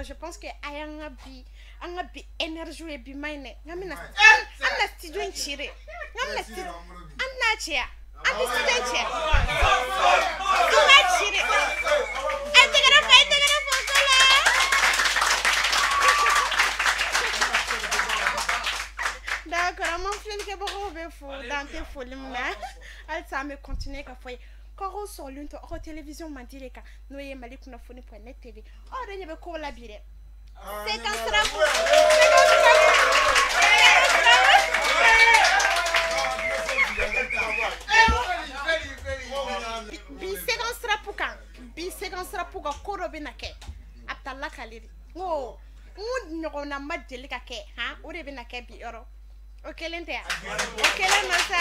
Je pense que ayanga bi énergie et bi maine ngamina amna studio nchire ngamna studio amna chia amna studio chia kuma chire antegara fotola d'accord mon frère ke boko be fo dans tes folies mais elle ça me continuer ka foyer Koro sur l'une de télévision m'a dit les cas. Nous y mali kuna foni pour net TV. Oh, il y avait quoi la bire. C'est un strap. Bi second strap pour koro benake. Aptala kaliri. Oh, on a mat de l'ikake. Hein, ou de benake bi euro. Ok, l'intérieur. Ok, l'intérieur.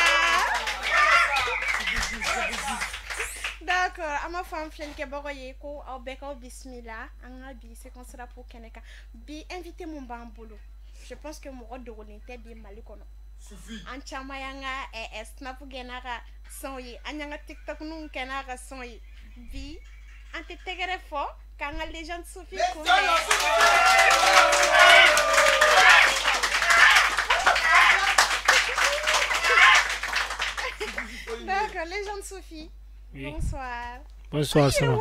D'accord, à ma femme flène que boroye ko au beko bismillah anga bi c'est qu'on sera pour keneka bi inviter mon bambolo. Je pense que mon rôle de volonté bi malikono. Suffit. En chama yanga snap genara sonyi anyanga TikTok nun kenara sonyi bi ante tegere fo kanga légende Sophie ko. D'accord, légende Sophie. Oui. Bonsoir. Bonsoir, ça va.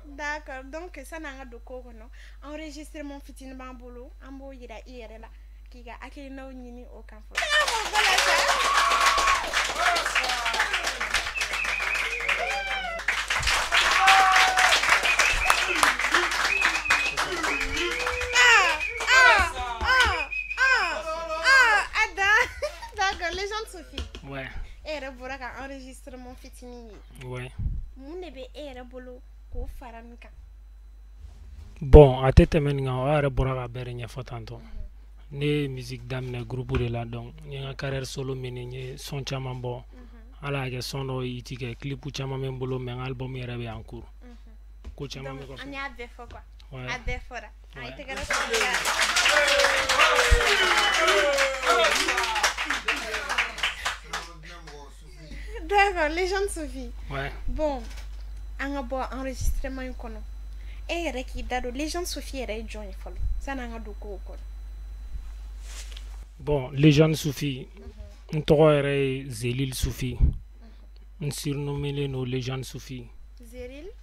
D'accord, donc ça n'a pas de quoi. Enregistrement fitin bambolo, ambo yira irela, qui a acquis no nini au campo. Légende Sophie. Ouais. Et Rebora a enregistré mon fitini. Ouais. Mon nebe et Rebolo ko faramika. Bon, à tête maintenant, on va Rebora a bernya fotanto. Ne musique d'amne groupe de la donc, ni une carrière solo mené son chama bon. Ala ke sono itike clip chama membolo men album yere be en cours. Ko chama me ko. On y a des fois quoi. Ouais. A des fois. Ay te gara D'accord, légende Sophie. Ouais. Bon, on a beau enregistrement kono. Et reki dado légende Sophie est joint follow. Ça n'a pas de quoi. Bon, légende Sophie. On t'aurait Zélil Sophie. On surnommé nos légendes Sophie.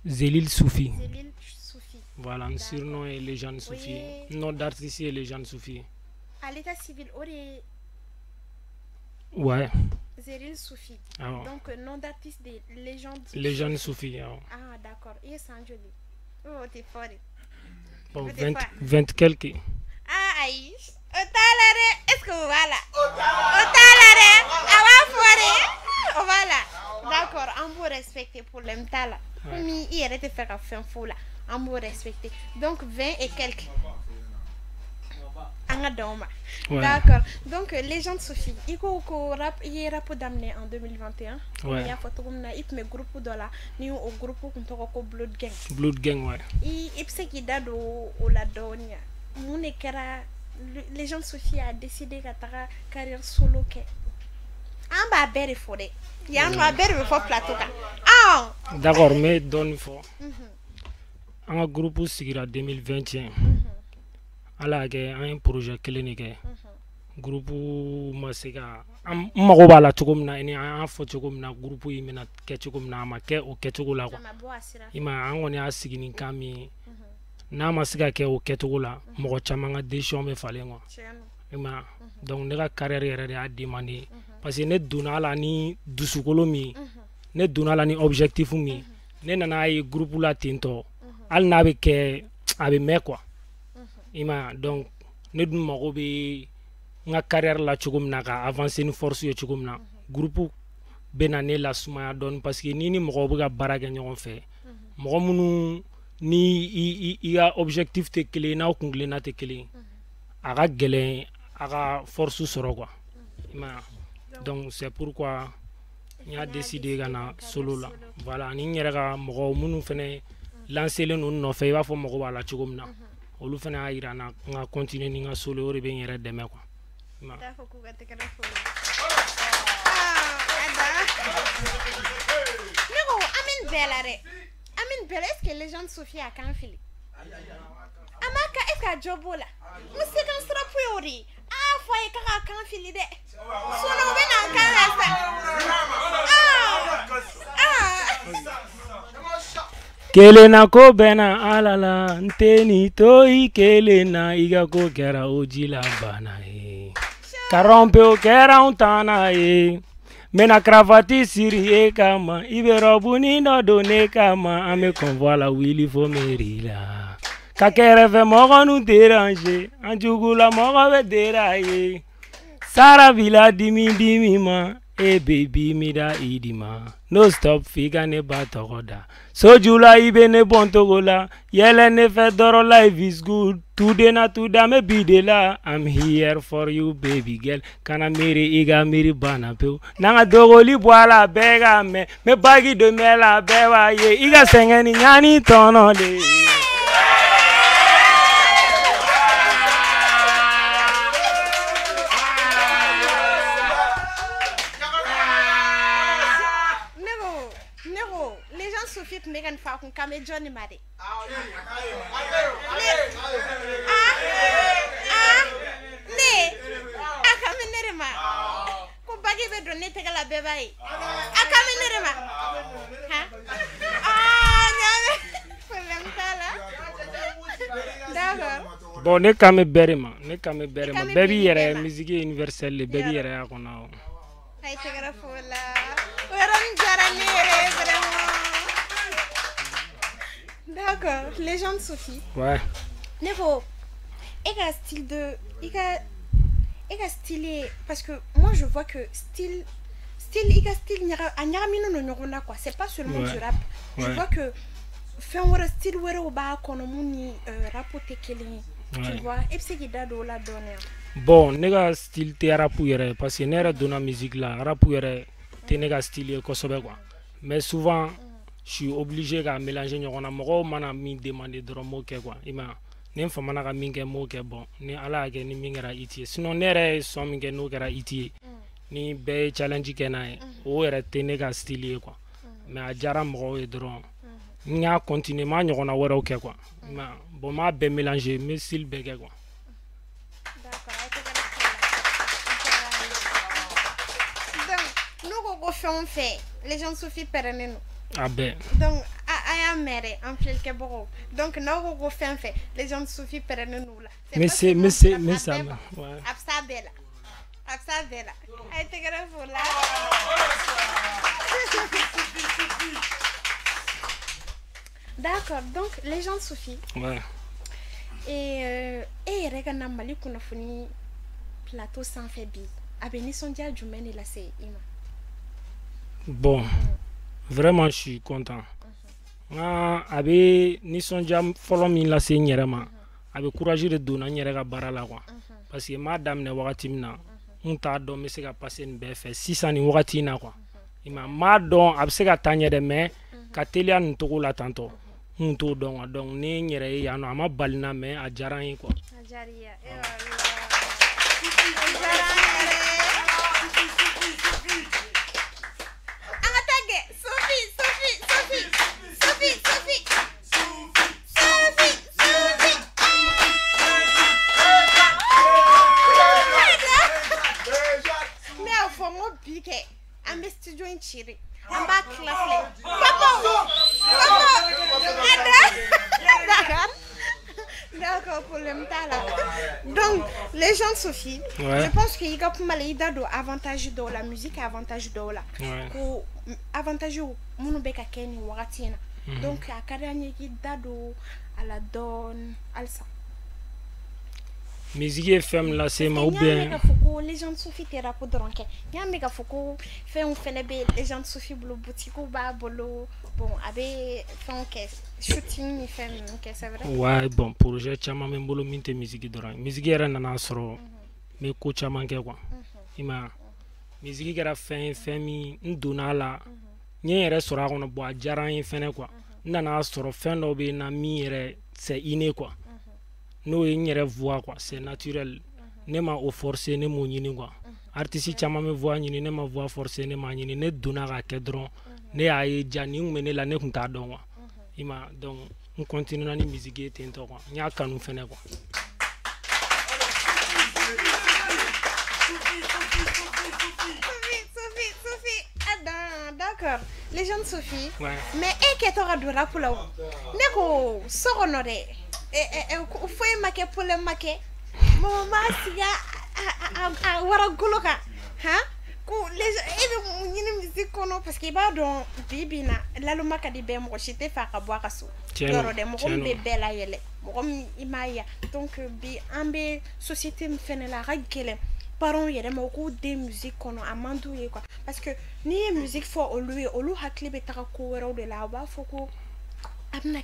Zélil Sophie. Zélil Sophie. Voilà, on surnommé légende Sophie. Nom d'artiste est légende Sophie. À l'état civil, on est. Ouais. Zélil Sophie. Ah. Donc, nom d'artiste de légende. Légende Sophie. Ah, ah d'accord. Et c'est joli. Oh, t'es fort. Bon, 20 quelques. Ah, aïe. Otalare, est-ce que voilà? Otalare, awa fore. Voilà. D'accord, on peut respecter pour l'emtala. Mais il arrête de faire un fin fou là. On peut respecter. Donc 20 et quelques. Ouais. D'accord. Donc, légende Sophie, il y a rap d'amener en 2021. Ouais. Il y a photo comme na ip me groupe de là, ni au groupe qu'on toko Blood Gang. Blood Gang, ouais. Et c'est qui date au la donia. Mon écra, légende Sophie a décidé qu'elle a carrière solo que. En bas belle forêt. Il y a un belle fort plateau. Ah. D'accord, mais donne fort. Un groupe qui sera 2021. Ala ke un projet clinique groupe ma se ka an mago b'a la cogo min na ni an y'a fɔ cogo min na groupe yi bɛna kɛ cogo min na a ma kɛ o kɛcogo la quoi i ma an kɔni y'a sigi ni kan min ye n'a ma se ka kɛ o kɛcogo la mɔgɔ caman ka décision bɛ falen quoi i ma donc ne ka carrière yɛrɛ de y'a demandé parce que ne donna la ni dusukolo min ne donna la ni objectif min ne nana ye groupe la tentɔ hali n'a bɛ kɛ a bɛ mɛn quoi i ma donc ne dun mago bɛ n ka carrière la cogo min na ka avancer ni force ye cogo min na groupe bɛ na ne lasumaya dɔɔni parce que ni mɔgɔw bɛ ka baara kɛ ɲɔgɔn fɛ mɔgɔ minnu ni i ka objectif tɛ kelen ye n'aw kunkilenna tɛ kelen ye a ka gɛlɛn a ka force sɔrɔ quoi i ma donc c'est pourquoi n y'a décidé ka na solo la voilà ni n yɛrɛ ka mɔgɔw minnu fɛnɛ lancelen don n nɔfɛ i b'a fɔ mɔgɔ b'a la cogo min na olu fɛnɛ y'a yira n na n ka continuer ni n ka solo o de bɛ n yɛrɛ dɛmɛ quoi. Ne ko amin bella re amin bella est-ce que les gens de Sophie a kan fili amaka est-ce que jobola musi kan stra priori foi ka kan fili de sono bena kan rasa kelena ko bena alala nteni toi kelena iga ko kera ojila bana e karompe o kera untana e mena cravati siri e kama ibe robuni no done kama ame convoi la wili fo merila ka kere fe mogo nu déranger anjugula mogo be dérailler sara vila dimi ma e baby mida idima no stop figa ne batogoda so jula ibe ne bontogola yele ne fe doro life is good today na today me bidela I'm here for you baby girl kana miri iga miri bana peu nanga dogoli boala bega me bagi de mela bewa ye iga sengeni nyani tono de Megan Falcon kame Johnny Mari. Ne akame nerema ko bagi be donne te kala be bay akame nerema ha nyame problème tala d'accord bon ne kame berema baby yere musique universelle le baby yere akona ay te gara fola waram jaranere vraiment. D'accord, les gens de Sophie. Ouais. Névo, égal style de, égal stylé, parce que moi je vois que style, égal style, quoi. C'est pas seulement du rap. Je vois que faire un style où on va économiser rap ou tekeli, tu vois. Et c'est qui dado la donner. Bon, nega style te rap yere, parce que nera dona musique là, rap yere, te nega style kosobe quoi. Mais souvent je suis obligé de mélanger ɲɔgɔnna mɔgɔw mana min demander dɔrɔn m'o kɛ quoi i ma ni n famana ka min kɛ m'o kɛ bon ni ala y'a kɛ ni min kɛra hit ye sinon ne yɛrɛ ye son min kɛ n'o kɛra hit ye ni bɛɛ ye challenge kɛ n'a ye o yɛrɛ tɛ ne ka style ye quoi mais a diyara mɔgɔw ye dɔrɔn n y'a continuer m'a ɲɔgɔnna wɛrɛw kɛ quoi i ma bon m'a bɛɛ mélanger n bɛ style bɛɛ kɛ quoi. Donc nous ko fɛn o fɛn les gens Sophie pɛrɛnnen don. Ah ben. Donc, à mère, en fait, que bon. Donc, nous avons fait les gens de Sophie prennent nous là. Mais ça, ouais. Absa bella. Aïe, t'es grave là. D'accord, donc les gens de Sophie. Ouais. Et regarde, Mali qu'on a fini plateau sans faire bille. Abeni son dia du mène là c'est ima. Bon. Vraiment je suis content. Abe nisonja fɔlɔ min lase n yɛrɛ ma a bɛ courage de donna n yɛrɛ ka baara la quoi parce que m'a daminɛ wagati min na n t'a dɔn n bɛ se ka passer nin bɛɛ fɛ sisan nin wagati in na quoi i ma m'a dɔn a bɛ se ka taa ɲɛ dɛ mais ka teliya nin togo la tantɔ n t'o dɔn quoi donc ne n yɛrɛ ye yan nɔ a ma bali n na mais a diyara n ye quoi. Biquet, un studio in Chiri. On va clafler. D'accord, pour le là. Donc, les gens de Sophie, je pense qu'il y a avantage de la musique et avantage de la. Avantage de la Kenya Waratina. Donc, à Kadani, Dado, à la donne, à ça. Musique et femme là, c'est ma ou bien. Les gens de Sophie, t'es rapport de ranke. Il y a un méga foucault, fait un phénomène, les gens de Sophie, boutique ou bas, bolo, bon, avec fait shooting, il fait c'est vrai. Ouais, bon, pour j'ai chama même bolo minte musique de ranke. Musique est un soro, mais coach a manqué quoi. Ima, musique est à fin, famille, n'donala. N'y restera on a bois, jaran et fene quoi. Nana soro, fin d'obé na mire, c'est inné quoi. Nous y voix quoi, c'est naturel. Ne ma au forcé ne mon yini quoi. Artiste chama me voix ni ne ma voix forcé ne ma yini ne donna à kedron ne aye jani mene la ne kunta don. Ima donc on continue na ni musique tento quoi. Nya kanu fene quoi. D'accord. Les gens de Sophie. Mais et que t'auras de rap là. Neko soronore. Il faut marquer pour le marquer. Maman, si a wara goloka, hein? Les musique parce qu'il va dans Bibina, la luma ka di be mo chite fa ka boire so. Doro de mo be bela yele. Mo imaya. Donc bi ambe société me fait la ragele. Parents yere mo ko de musique kono amandu ye quoi. Parce que ni musique faut olu hakli be taka ko wero de la ba foko abna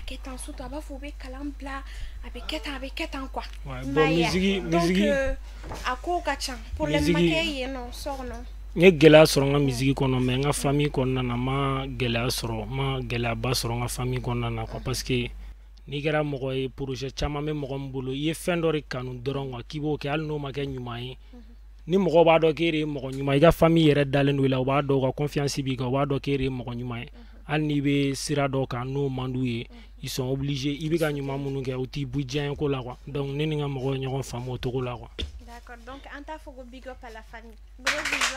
ketan surtout aba faut be kalambla avec ketan quoi. Bon musique ako kachan pour les maquiller non sort non. Nye gela soro nga musique kono mais nga famille kono na ma gela soro ma gela ba soro nga famille kono na quoi parce que ni gara mogo e projet chama me mogo mbulu ye fendori kanu dorongo kibo ke alno ma ke nyumai ni mogo ba do kere mogo nyumai ga famille yere dalen wila ba do ko confiance bi ga ba do kere mogo nyumai al ni be sira do ka no mandouye ils sont obligés ibi ga nyuma munu ke outi budget ko la quoi donc ni nga mogo nyon famo to ko la quoi. D'accord, donc anta fogo big up à la famille. Gros bisous.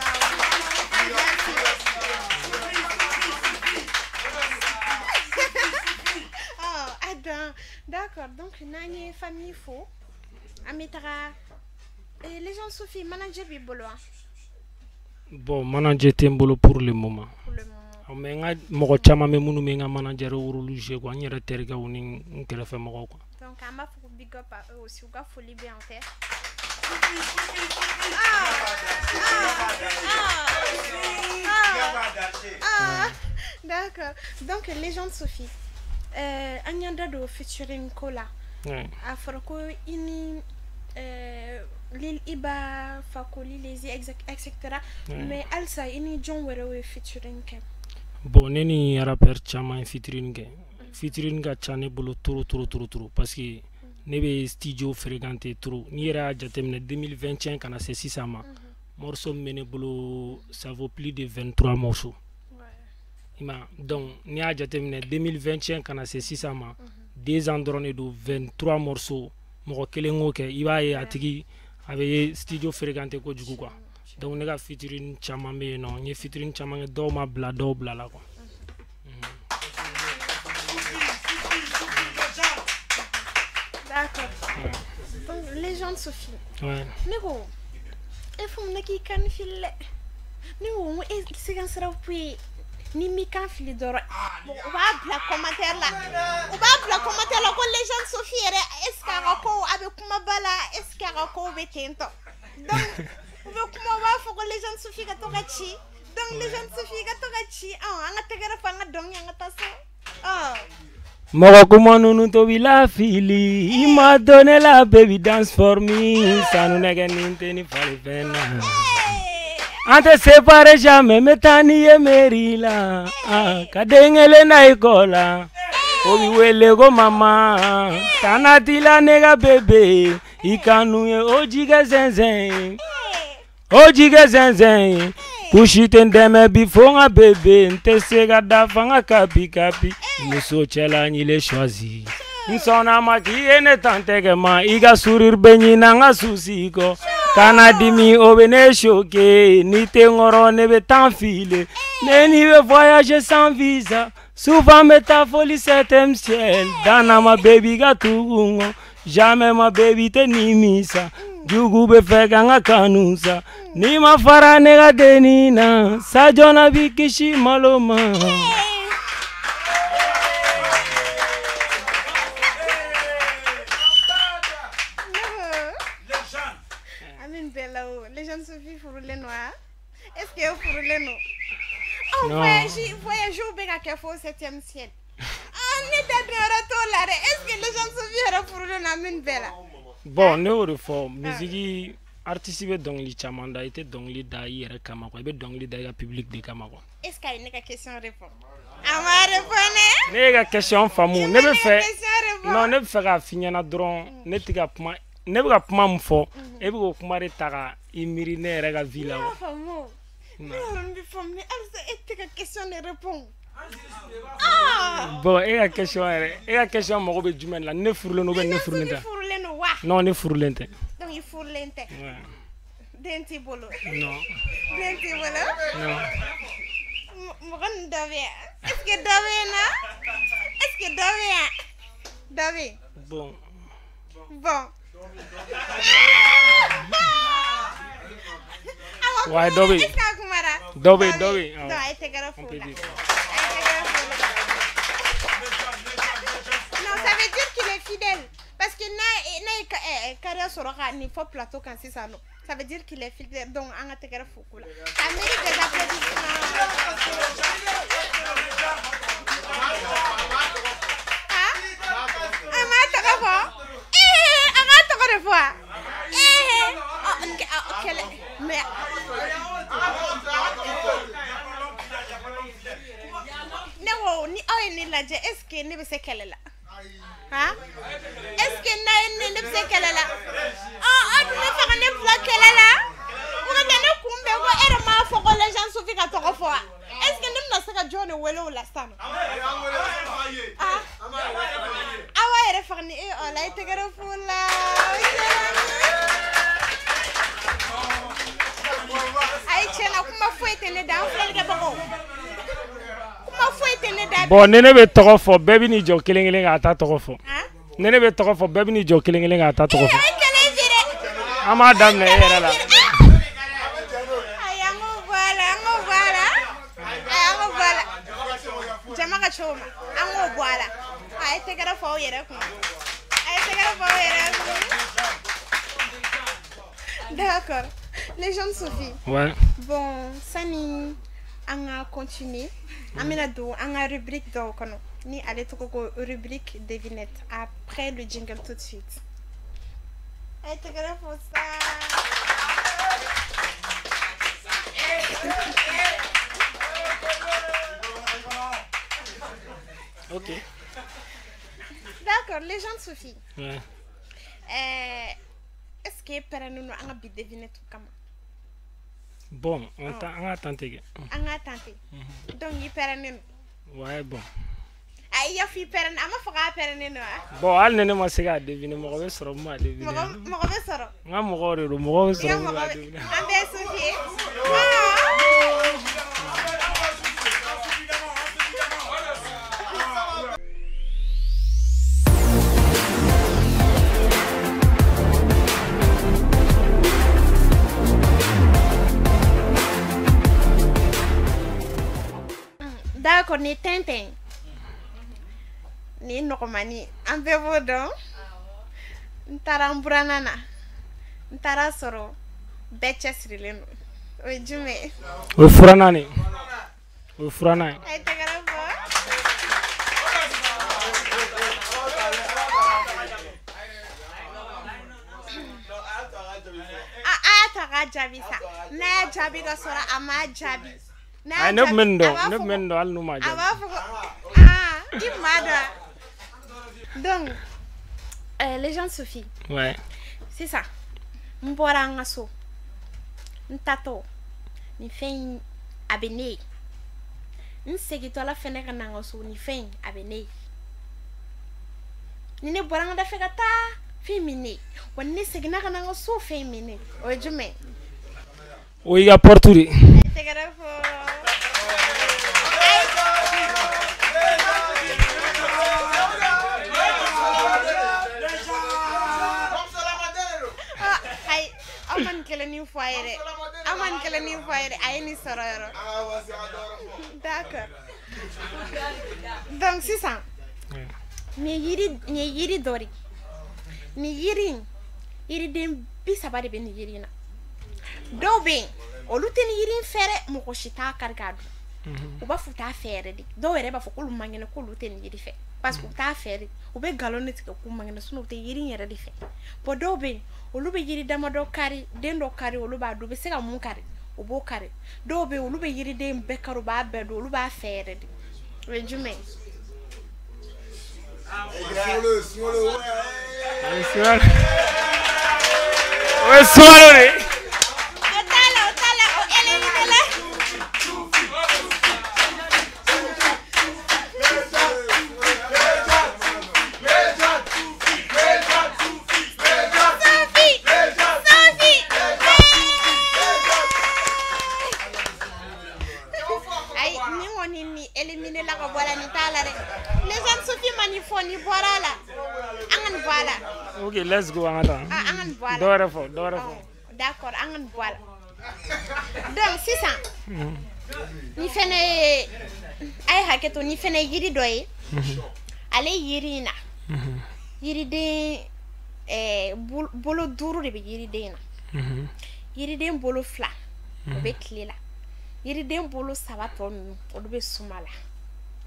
D'accord, donc nani famille faux. Amitara les gens Sophie manager bibolo. Bon, manager tembolo pour le moment. Pour le moment. Mais nga moko chama me munu me nga manager uruluge ko nyere terga woni nkele fe moko ko. Donc ama faut big up à eux aussi, ga folie bien en terre. D'accord. Donc les gens de Sophie Anyanda do featuring Kola. Afroko ini Lil Iba Fakoli les etc. Mais Alsa ini John Werewe featuring Kem. Bon neni rapper chama featuring ke. Featuring ga chane bolo turu parce que nebe studio fréquenté trop. Ni era jatemne 2021 kana c'est 6 mois. Morceau mene bolo ça vaut plus de 23 morceaux. Donc, ni a jatemine 2021 kana c'est 6 mois. 2 ans drone de 23 morceaux. Moko kelengo ke iba ye atigi avec studio fréquenté ko jugu quoi. Donc nega featuring chama me non, ni featuring chama do ma bla la quoi. D'accord. Donc les gens de Sophie. Ouais. Nego. Il faut naki kan fille. Nego c'est quand sera puis ni mi kan fili doro on va bla commentaire là ko les gens de Sophie est-ce qu'arako avec kuma bala est-ce qu'arako betento donc on veut kuma va faut que les gens de Sophie ga to gachi donc les gens de Sophie ga to gachi anga tegara fa nga dong nga taso Moko kuma nunu to bila fili il m'a donné la baby dance for me ça nous nega ninte ni fali pena. Ante separe jamais metani e merila kadengele na ikola obi wele go mama tanatila nega bebe ikanu ye ojiga zenzen kushite ndeme bifonga bebe ntesega dafanga kapi muso chela nyile choisi Nsona maki ene tante ke ma iga sourire benyi nanga souci ko. Kana dimi obene choqué, ni te ngoro ne be t'enfiler. Ne ni be voyager sans visa. Souvent me ta folie septième ciel. Dana ma baby gatungo. Jamais ma baby te nimisa. Jugu be fega kanusa. Ni ma fara nega denina. Sajona bikishi maloma. Les jeunes Sophie fourrent noir. Est-ce que vous fourrez nous? Oh, voyage au Béga au 7e ciel. On est à retour là. Est-ce que les jeunes Sophie fourrent la mine belle? Bon, nous reform. Musique artiste be dongli chamanda ite dongli da yere kama ko be dongli da public de kama ko. Est-ce qu'il y a une question réponse? Ama répondre. Nega question famu. Ne be fait. Non, ne be fait ka finyana dron. Ne tiga puma. Ne be ka puma mfo. E be ko kuma re taga imiri ne yere ka villa. Non, famu. Non, be famu. Elle c'est une question de réponse. Bon, et la question mo be jumen la ne furle no be ne furle ta. Non, ne furle ta. Donc il furle ta. Ouais. Denti bolo. Non. Denti bolo. Non. Mo gon dawe. Est-ce que dawe na? Est-ce que dawe? Dawe. Bon. Bon. Ouais, Dobi. Dobi. Non, elle te gara fou. Non, ça veut dire qu'il est fidèle. Parce que na carrière sur ni faut plateau quand c'est ça non. Ça veut dire qu'il est fidèle. Donc on a te gara fou là. Ça mérite des applaudissements. Mais est-ce que ne sait quelle est là? Hein? Est-ce que ne sait quelle est là? Ah, tu me fais un effort quelle est là? On a donné combien de fois et ma foi les gens souffrent à ton fois. Est-ce que nous n'avons pas John ou la stan? Ah, ouais, refarni et on l'a été garofou là. Aïe, tiens, comment faut-il ne dans frère Gabon? Bon, nene be toko fo baby ni jo killing ata toko fo. Nene be toko fo baby ni jo killing ata toko fo. Ama dam ne era la. Ayango voilà. Jama ka choma. Ango voilà. Ay te gara fo yere ko. D'accord. Les gens de Sophie. Ouais. Bon, Sani on a continué. On a rubrique donc ni aller tout rubrique devinette après le jingle tout de suite. Et tu grave pour ça. Ok. D'accord, les gens de Sophie. Ouais. Est-ce que par nous on a bi devinette comme bon, on a tenté. On a tenté. Donc il par nous. Ouais, bon. Ay ya fi per ama faga per ne no. Bon, al nene ma sega deviner mo be soro ma deviner. Mo be soro. Nga mo gore do mo be soro ma deviner. Ande Sophie. D'accord, ni Tintin. Ni Nokomani. Un peu vodon. Ntara Mbranana. Ntara Soro. Betches Rileno. Oui, Jume. Oui, Furanani. Oui, Furanani. Ay, te garabo. Taga Jabi sa. Na Jabi ga Sora ama Jabi. Ay ne mendo al numa Jabi. Imada. Donc, les gens de Sophie. Ouais. C'est ça. Mbora ngaso. Ntato. Ni fein abene. Nsegi to la feneka nangaso ni fein abene. ni ne bɔra ŋa da fɛ ka taa féminin wa ne seginna ka na ŋa so féminin o ye jumɛn o y'i ka porte de tɛgɛrɛ fɔ ay aman kelen ni fɔ a ye dɛ aman kelen ni fɔ a ye dɛ a ye ni sɔrɔ yɔrɔ d'accord donc sisan ni yiri dɔ de ni yiriden 30 de bɛ ni yiri in na dɔw bɛ yen olu tɛ ni yiri in fɛ dɛ mɔgɔ si t'a kari k'a dun u b'a fɔ u t'a fɛ yɛrɛ de dɔw yɛrɛ b'a fɔ k'olu man kɛnɛ k'olu tɛ ni yiri fɛ parce que u t'a fɛ de u bɛ nkalon de tigɛ k'u man kɛnɛ sinon u tɛ yiri in yɛrɛ de fɛ bon dɔw bɛ yen olu bɛ yiri damadɔ kari den dɔ kari olu b'a dun u bɛ se ka mun kari u b'o kari dɔw bɛ yen olu bɛ yiriden bɛɛ kari u b'a bɛɛ dun olu b'a fɛ yɛrɛ de o ye jumɛn o ye suwalo de Okay, let's go. D'accord, angan voilà. Donc c'est ça. Ni fene ay haketo ni fene yiri doye. Ale yiri na. Yiri de bolo duru de be yiri de na. Yiri de bolo fla. O be klela. Yiri de bolo sabato nu o be sumala.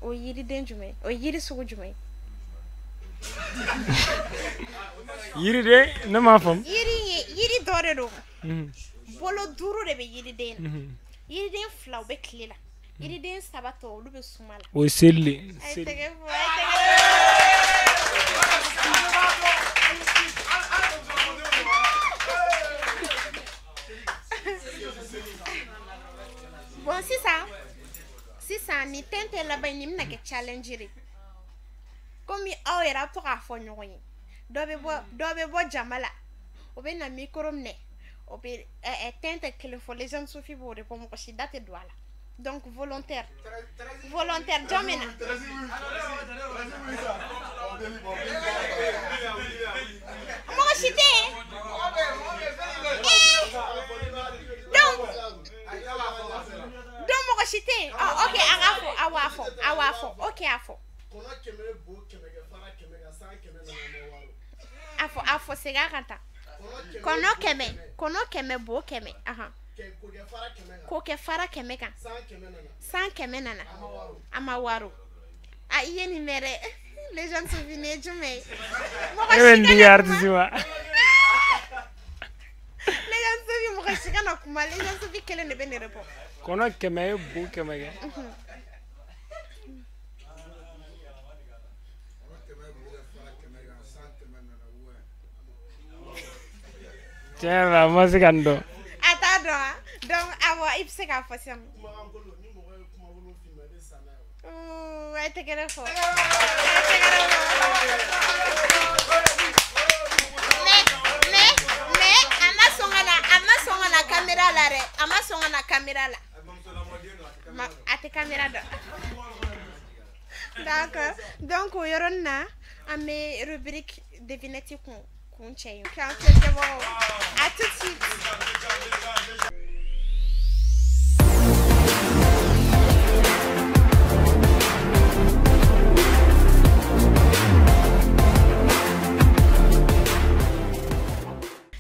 O yiri de jume, o yiri sugu jume. Yiri de na ma fam yiri dore do bolo duru de be yiri de yiri de flaw be klela yiri de sabato lu be sumala o selli bon si ça ni tente la bay ni mna ke challenge comme aw era to ka fo nyoyin dobe bo jamala o be na micro ne o be tente que les gens Sophie bo de comme ko si date douala donc volontaire jamena mo cité donc mo cité OK awafo OK afo afo sega kanta kono keme bo keme aha ko ke fara keme kan san keme nana amawaro a yeni mere les gens sont venus jume even diar diwa les gens sont venus mo kashika na kuma les gens sont venus kele ne bene repo kono keme bo keme ga tiens la musique ando atado donc awa ipse ka fasiam ay te quero fo me ama songa na camera la re ama songa na camera la ate camera do d'accord donc yoronna ame rubrique devinette com cheio que c'est bon à tout de suite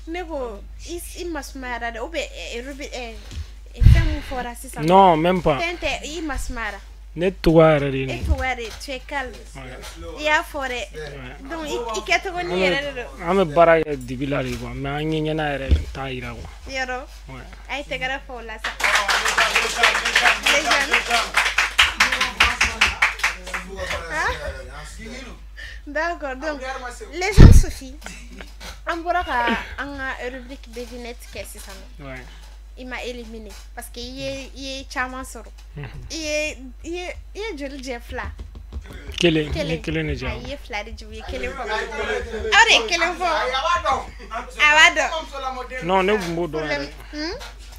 nego il masmara de obe femme fora c'est ça non même pas tente il masmara nettoyer ni nettoyer tu es calme ya fore donc iketo ko ni yere do ame bara dibilari ko mais anyi nyana yere taira ko yero ay te gara fo la sa d'accord donc les gens Sophie amboraka anga rubrique devinette qu'est-ce ça ouais il m'a éliminé parce que il est charmant soro il est joli Jeff là Kele ne jam. Aye flare juye kele fo. Are kele fo. Awado. Non, ne bumbo do.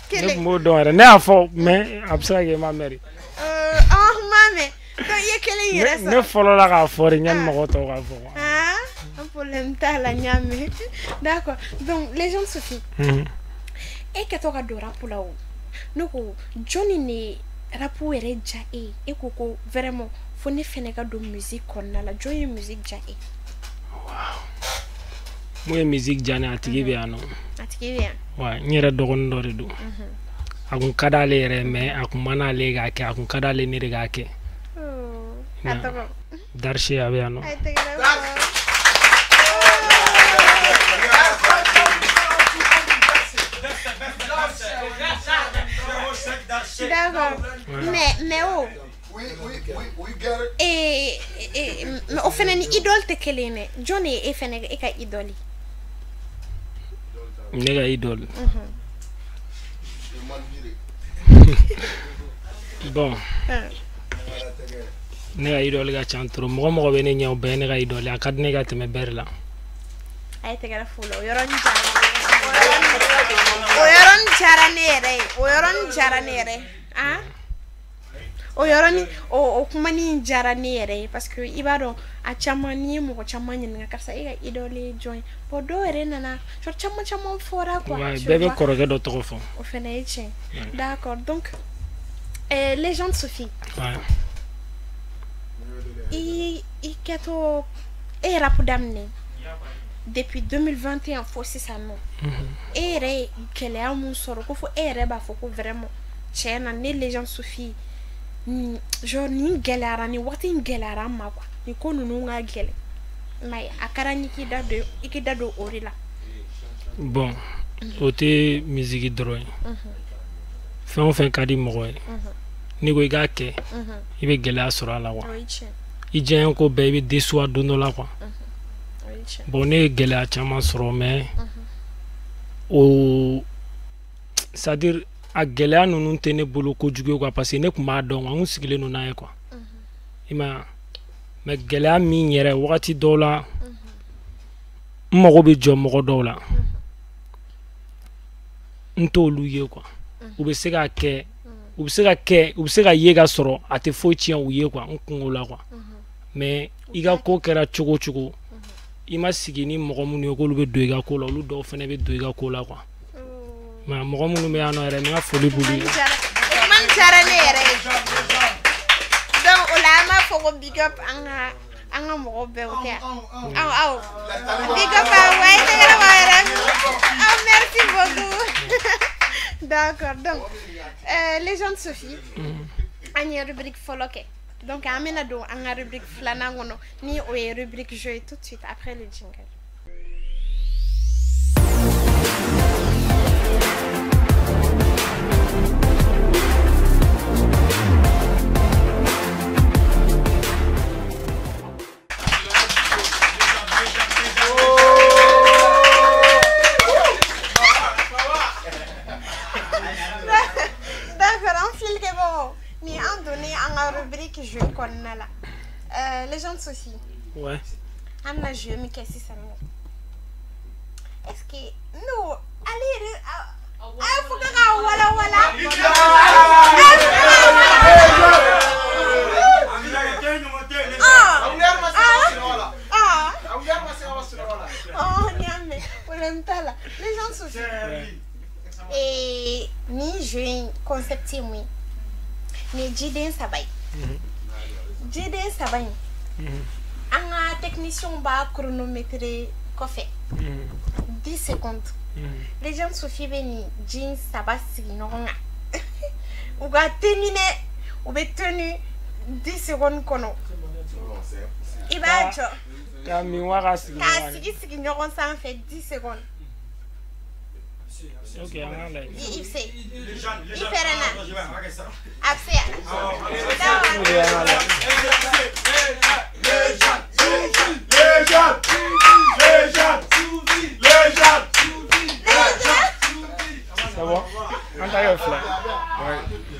Kele. Ne bumbo do. Ne afo mais absa ke ma mère. Oh mame. Donc ye kele yere ça. Ne folo la ka fo re nyan mo to ka fo. Ah, un problème ta la nyame. D'accord. Donc les gens Sophie. E que to ka do rap la o. Noko Johnny ne rap were ja e koko vraiment faut ne fene ka do musique konna la Johnny musique ja e. Wow. Moi musique jani atigi be ano. Atigi be. Wa nyere dogon do redu. Akun kadale yere me akun mana le ga ke akun kadale ni ga ke. Oh. Atoko. Darshi abe ano. Ay te gra. D'accord. Mais oh. We get it. Mais au final ni idole te kelene. Johnny e fene e ka idoli. Nega idol. Bon. Nega idol ga chantro mo be ne nyaw be nega idol akad nega te me berla. Ay te gra fulo. Oyoron jara nere. Ah? Oyoroni o kuma ni jara nere parce que ibado a chamani mo chamani nga kasa e idole join podo ere nana so chama fora quoi. Ouais, bébé koroge do to fo. Au final, d'accord. Donc les gens de Sophie. Ouais. I keto e rap damne. Depuis 2021 faut c'est ça non. Ere kele amun soro ko fo ere ba fo ko vraiment chena ne les gens Sophie. Genre ni gelara ni wati gelara ma kwa ni ko nunu nga gele mai akara ni ki do orila. Bon ote musique droit fin kadi mo ni go ga ke ibe gela sura la wa i jen ko baby deçoit dono la kwa bon ne gela chama soro mais o c'est-à-dire a gɛlɛya nunu tɛ ne bolo kojugu quoi parce que ne kun b'a dɔn an sigilen non n'a ye quoi ima mais gɛlɛya min yɛrɛ wagati dɔw la n mago bɛ jɔ mɔgɔ dɔw la n t'olu ye quoi u bɛ se ka kɛ u bɛ se ka ye ka sɔrɔ a tɛ foyi tiɲɛ u ye quoi n kungo la quoi mais i ka ko kɛra cogo cogo i ma sigi ni mɔgɔ minnu ye k'olu bɛ don i ka ko la olu dɔw fana bɛ don i ka ko la quoi. Ma mɔgɔ minnu bɛ yan nɔ yɛrɛ n ka foli b'u ye. Man jara ne yɛrɛ ye. Donc o la an b'a fɔ ko big up an ka mɔgɔ bɛɛ o tɛ aw big up wa i tɛgɛrɛ b'a yɛrɛ aw merci beaucoup. D'accord donc les gens de Sophie an ye rubrique fɔlɔ kɛ donc an bɛna don an ka rubrique filanan kɔnɔ ni o ye rubrique jeu tout de suite après le jingle. Ni en donné en rubrique jeu qu'on a là. Les gens de Sophie. Ouais. On a joué mais qu'est-ce que ça nous? Est-ce que nous allez faut que voilà. Les gens de Sophie. Et ni joué concept oui. Ni Jiden Sabay. Jiden Sabay. Un technicien va chronométrer coffee. 10 secondes. Les gens Sophie Beni, jeans, sabasi, non. On va terminer. On va tenir 10 secondes. Il va être. Si nous avons fait 10 secondes. Ok, il fait. Il fait rien. Après.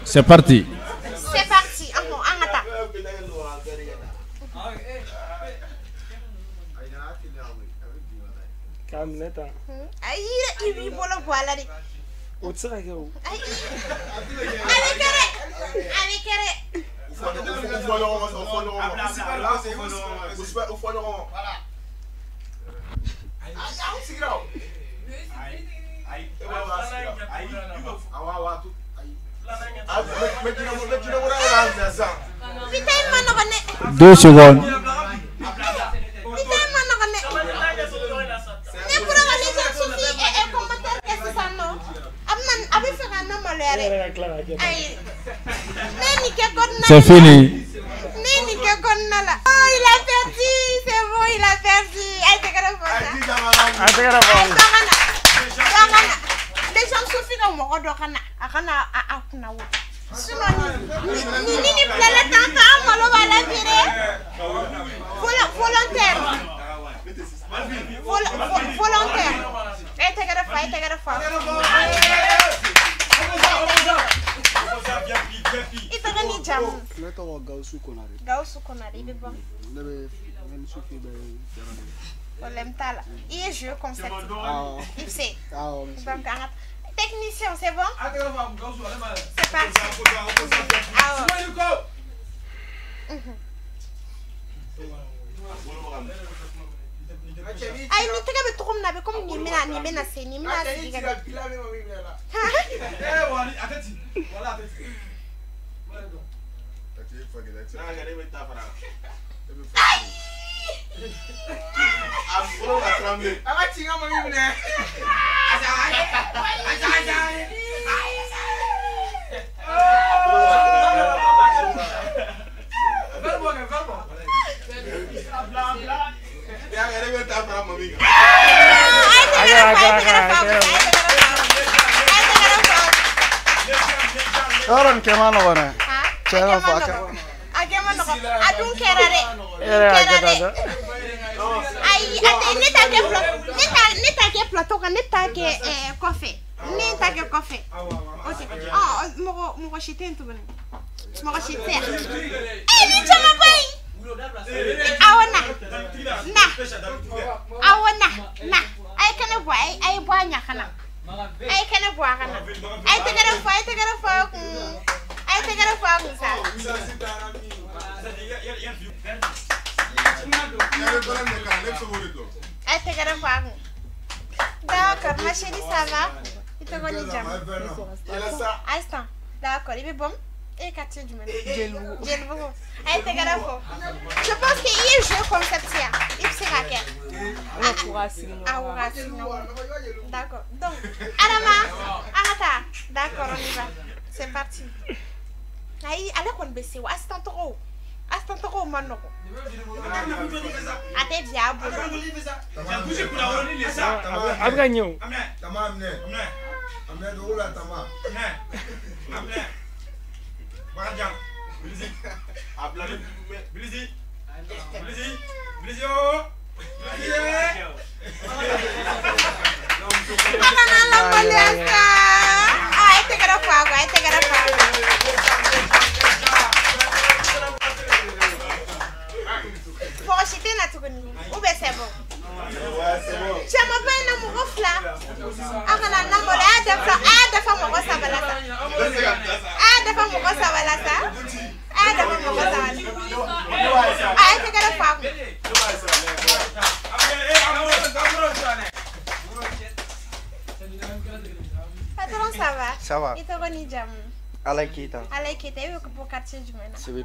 C'est parti. C'est parti. Camneta. Aïe, il vit pour le voilà. Où tu seras que où? Avec Deux secondes. C'est fini. Oh, il a perdu, c'est bon, il a perdu. Les gens souffrent dans mon rodorana. Sinon, ni plaît tant, on va la virer. Volontaire. Volontaire. Technicien, c'est bon? C'est parti. Ay, ni tega be tugum na be comme ni mena se ni mena se diga. Orang kemana mana? Cewek apa? Adun kerare. Ay, neta ke plateau kan neta ke coffee. Neta ke coffee. OK. Ah, mo chité tout bon. Mo chité. Eh, ni chama pai. Awona. Na. Ay kana boy, ay boy nya kana. Ay kana boy kana. Ay tegara fa. Ay tegara fa sa. D'accord, ma chérie, ça va? Il te connaît déjà. Instant. D'accord, il est bon. Et quartier du même. Je pense qu'il y a un jeu conceptuel. Il sera quel? D'accord. Donc, Adama, Arata. D'accord, on y va. C'est parti. Allez, on baisse. Instant trop. Manoko. Ate diabo. Abganyo. Tamam ne? Amne dola tamam. Amne. Bakacağım. Bilizi. Ablanı Bilizi. Bilizi o. Ai, te quero fogo. Acheter na tukuni ube sebo chama bana na mugofla akana na mole ada fa mo sabalata ay te gara fa patron ça va ito goni jam Alaikita yo ko quartier du mena c'est bien.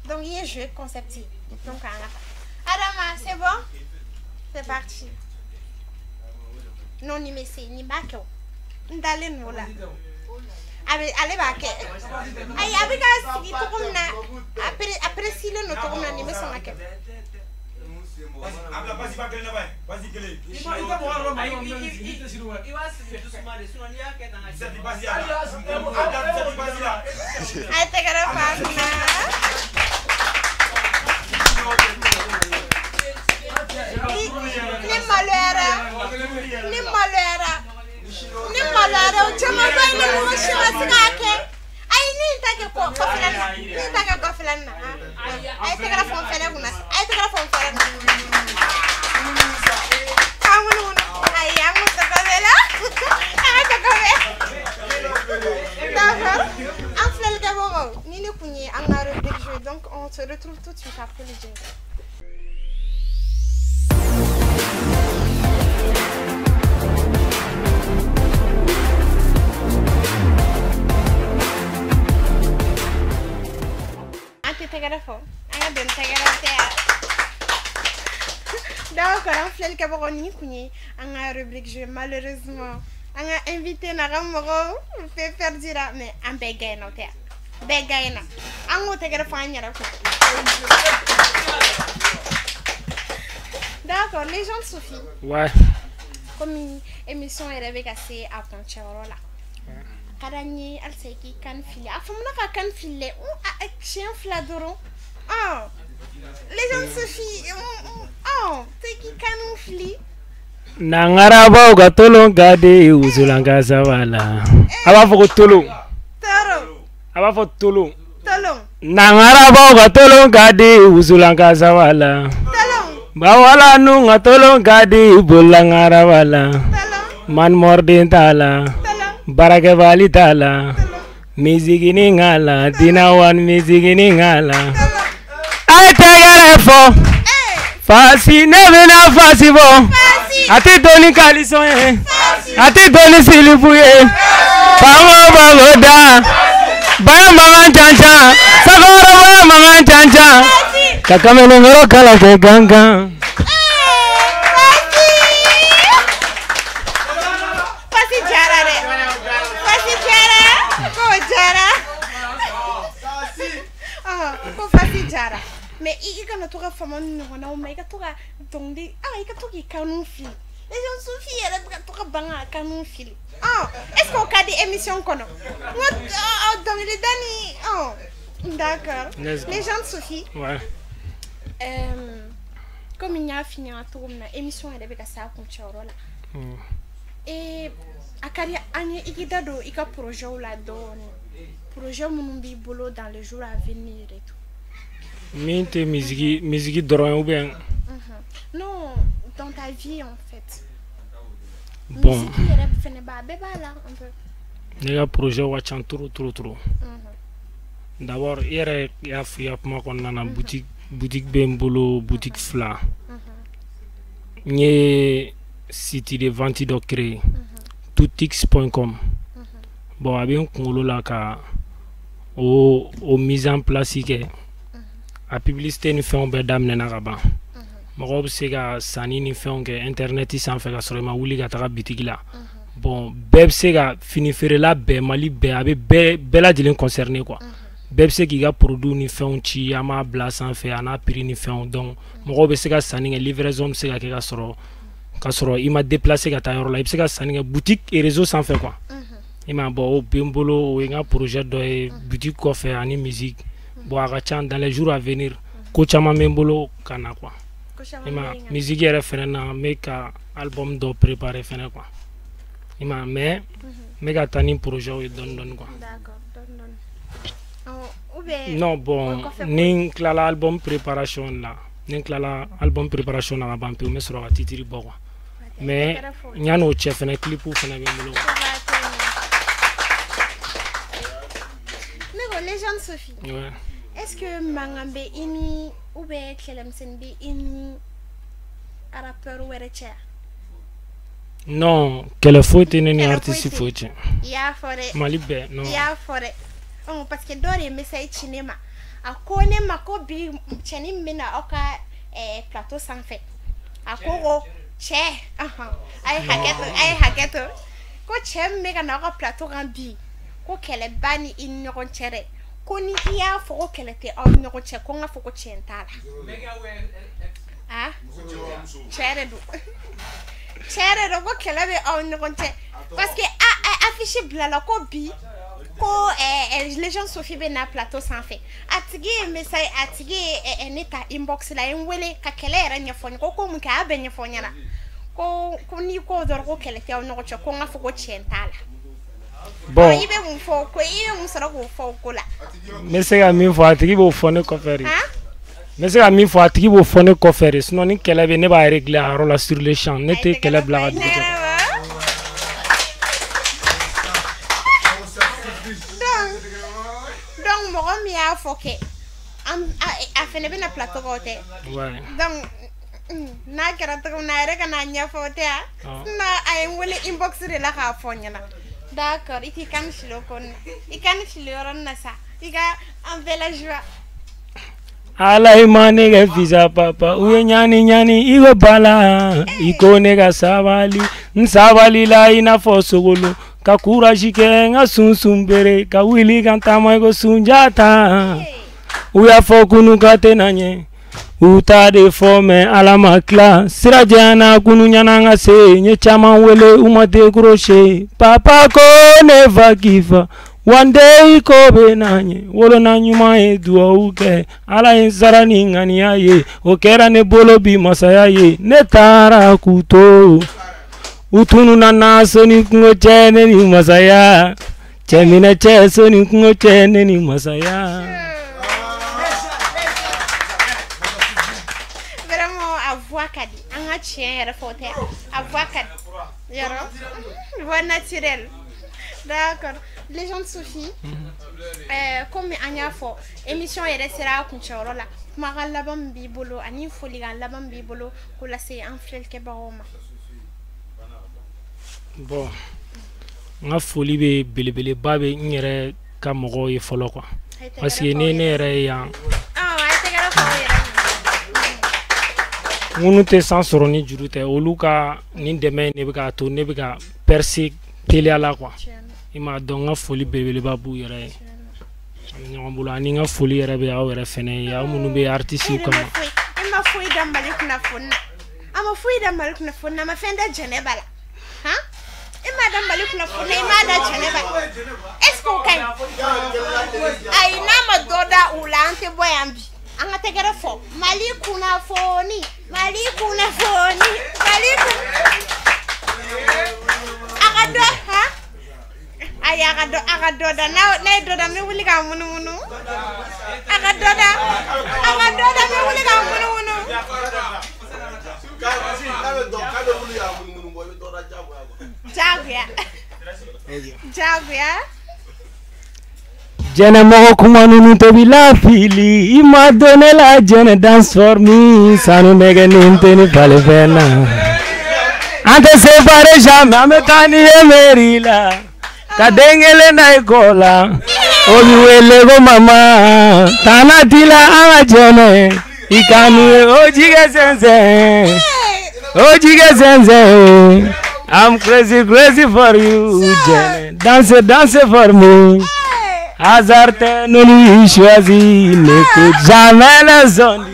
Donc il y a un jeu conceptif. Donc Adama, c'est bon? C'est parti. Non, ni messi, ni bako. Ndale nola. Allez bake. Ay avec as qui tourna après si le no tourna ni messo make. Abla basi ba gele na bay. Basi gele. Ita mo ro ma yo ita siru. Iwa siru sumare suno ni yake tanga. Sati basi ya. Abla basi ya. Ay te gara fa. Ni malera, chama bana mo shima sikake. Ay ni take ko kofilana. Ni take kofilana. Ay te gara fon fele kuna. Kamu on a rubrique jeu, donc on se retrouve tout de suite après le jingle. Donc, on fait le cabaret, on a rubrique jeu, malheureusement. On a invité Naramoro, fait faire dire, mais un bégaye, non, bégaye, non. On a été faire. D'accord, les gens de Sophie. Ouais. Comme une émission est avec assez à Ponchero là. Karani, elle sait qui can filer. Ah, faut me can filer. Oh, chien fladoro. Oh, les gens de Sophie. Oh, c'est qui can filer. Nangara ga tolong gade uzulanga zawala. Aba foko tolong. Toro. Aba foko tolong. Tolong. Nangara ga tolong gade uzulanga zawala. Tolong. Bawala nu ngatolong gade bulangara wala. Tolong. Man mordin tala. Tolong. Barake vali tala. Mizigini ngala. Dinawan mizigini ngala. Ay tegere fo. Fasi nevena fasi bo. Ati doni kalison ye. Ati doni silifu ye. Bango bango da. Baya mangan chancha. Sakoro baya mangan chancha. Kakamene ngoro kala ke ganga. Fasi jara re. Fasi jara. Ko jara. Ah, ko fasi jara. Mais il quand tu as fait mon nom, mais quand tu as tombé, ah, il quand tu as canon fil. Les gens Sophie, elle a tu as bang à canon fil. Ah, est-ce qu'on a des émissions qu'on a? Dans les derniers, oh, d'accord. Les gens de Sophie. Ouais. Comme il y a fini à tourner, émission elle avec ça comme tu là. Et à carrière, année il y a d'autres, il y a projet là dedans, projet mon bibolo dans les jours à venir et tout. Minte musique drone ou bien non, dans ta vie en fait. Bon. Musique il rap fait ba beba là un peu. Les projets watchant trop. D'abord hier il y a moi qu'on a boutique Bembolo, boutique Fla. Ni site de vente de créer toutix.com. Bon avec un là ka au mise en place a publicité ni fait on be damne na gaba mo be se ga sani ni fait on que internet sans fait ga soro ma wuli ga ta bitig la bon beb se ga fini fere la be mali be abe be la dilen concerné quoi beb se ki ga produit ni fait on ci ama bla sans fait ana prix ni fait on donc mo be se ga sani livraison se ga ke ga soro ka soro il m'a déplacé ga ta yoro la se ga sani boutique et réseau sans fait quoi il m'a bon Bembolo o nga projet de boutique ko fait ani musique. Bon, dans les jours à venir, Kochama Membolo kana quoi. Ima musique est référent make album de préparer faire quoi. Ima mais méga tani projet don quoi. D'accord, don. Non bon, ning klala album préparation là. Ning klala album préparation na bampe mais sur titiri bo quoi. Mais nyano chef na clip ou fena Bembolo. Mais les gens de Sophie. Ouais. Est-ce que Mangambe ini ou bien Kelemsen be ini rappeur ou recher? Non, quelle faute ni artiste faute. Ya fore. Malibe non. Ya fore. Oh parce que dore message cinéma. A kone mako bi cheni mina oka plateau sans fait. A koro che. Ay haketo. Ko chem mega na oka plateau rambi. Ko kele bani in nyon chere. Koni iya foko kelete au nyoko che konga foko chentala. Ah? Chere do ko kelebe au nyoko che. Parce que affiché blala ko bi ko les gens Sophie bena plateau sans fait. Atigi message atigi neta inbox la enwele ka kelera nyafoni ko mu ka abenya fonyana. Ko ni ko dor ko kelete au nyoko che konga foko chentala. Bon, mais c'est à mi fois tigi bo fone ko faire. Mais c'est à mi fois tigi bo fone ko faire sinon ni kele be ne ba régler a rôle sur le champ n'était kele blague. Donc mɔgɔ min y'a fɔ kɛ a fɛnɛ bɛna plateau kan o tɛ donc n'a kɛra cogo min na a yɛrɛ ka n'a ɲɛfɔ o tɛ wa sinon a ye n wele inbox de la k'a fɔ n ɲɛna d'accord i t'i kan fili o ko nin na i kan fili yɔrɔnin na sa i ka an bɛɛ la joie ala ima ne ka visa papa u ye ɲani ɲani i ko bala i ko ne ka sabali n sabalila i n'a fɔ sogolo ka courage kɛ n ka sunsun bere ka wuli ka n taama i ko sunjata u y'a fɔ kunu ka tɛna ɲɛ u t'a de fɔ mɛ ala ma tila sira janyana kunu ɲana n ka se n ye caman wele u ma décroché papa ko ne va kifa one day ko bɛ na ɲɛ wolona ɲuman ye duwawu kɛ ala ye n sara ni ŋaniya ye o kɛra ne bolo bi masaya ye ne taara k'u to u tununa n na soni kungo cɛ ne ni masaya cɛminɛ cɛ soni kungo cɛ ne ni masaya. Voix kadi an ka tiɲɛ yɛrɛ fɔ tɛ a voix kadi yɔrɔ voix naturelle d'accord légende Sophie comme an y'a fɔ émission yɛrɛ sera a kuncɛyɔrɔ la kumakan laban min b'i bolo ani folikan laban min b'i bolo k'o lase an filɛlikɛbagaw ma. Bon n ka foli bɛ belebeleba bɛ n yɛrɛ ka mɔgɔw ye fɔlɔ quoi parce que ne yɛrɛ ye yan minnu tɛ san sɔrɔ ni juru tɛ olu ka nin dɛmɛ ne bɛ k'a to ne bɛ ka percer teliya la quoi i m'a dɔn n ka foli belebeleba b'u yɛrɛ ye an bɛ ɲɔgɔn bolo ani n ka foli yɛrɛ bɛ aw yɛrɛ fɛnɛ ye aw minnu bɛ artiste kama. I ma foyi da Mali kunnafoni na a ma foyi da Mali kunnafoni na a ma fɛn da Jɛnɛba la han i ma da Mali kunnafoni na i ma da Jɛnɛba est ce que o ka ɲi ayi n'a ma dɔ da u la an tɛ bɔ yan bi. An ka tɛgɛrɛ fɔ Mali kunnafoni Mali kunnafoni Mali a ka dɔ han ayi a ka dɔ da n'a ye dɔ da n bɛ wuli k'a munumunu a ka dɔ da n bɛ wuli k'a munumunu. Jagoya. Jene mogo kuma nunu tobi la fili ima donne la jene dance for me sanu nege ninte ni pale fena ante separe jamais ame tani emeri la kadengele na ikola obi wele go mama tana tila ama jene ikanu ojige sense I'm crazy for you jene dance for me. Hazarte nunu choisi n'écoute jamais les ondes.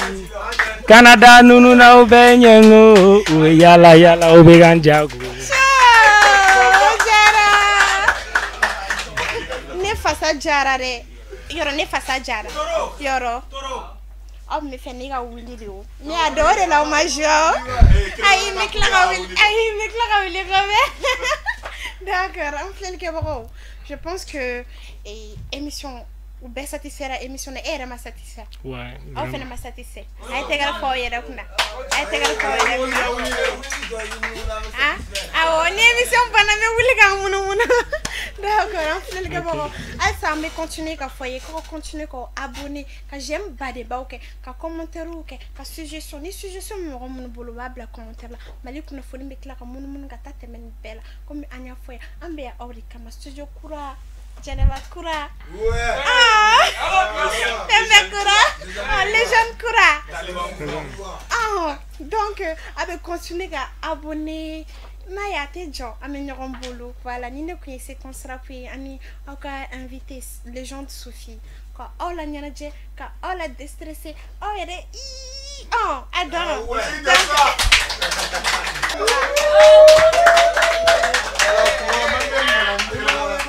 Canada nunu na ubenyengo yala ubeganjago. Ne fasa jara re. Yoro ne fasa jara. Yoro. Oh me fait niga wuli de o. Ne adore la hommage. Aïe me clara wuli D'accord, on fait le cabaret. Je pense que émission ou bien satisfaire émission est ma satisfaire. Ouais. On fait ma satisfaire. Aïe te gars pour y aller kuna. Aïe te gars pour y aller. Ah, on est émission pendant mais vous les gars mon. D'accord, on fait le cabaret. Aïe ça me continue qu'à foyer, qu'on continue qu'à abonner, qu'à j'aime pas des bas ok, qu'à commentaire ok, qu'à suggestion, ni suggestion me rend mon boulot va bla commentaire là. Mali kuna folie me claque mon gata te men belle comme anya foyer. Ambe ya ori kama studio kura. Jɛnɛba Kura. Kura. Les jeunes Kura. Donc, avec continuer à abonner. Na ya te jɔ an bɛ ɲɔgɔn bolo voilà ni ne kun ye séquence rap ye ani aw ka invité légende Sophie ka aw la ɲɛnajɛ ka aw la déstresser aw yɛrɛ a dɔn donc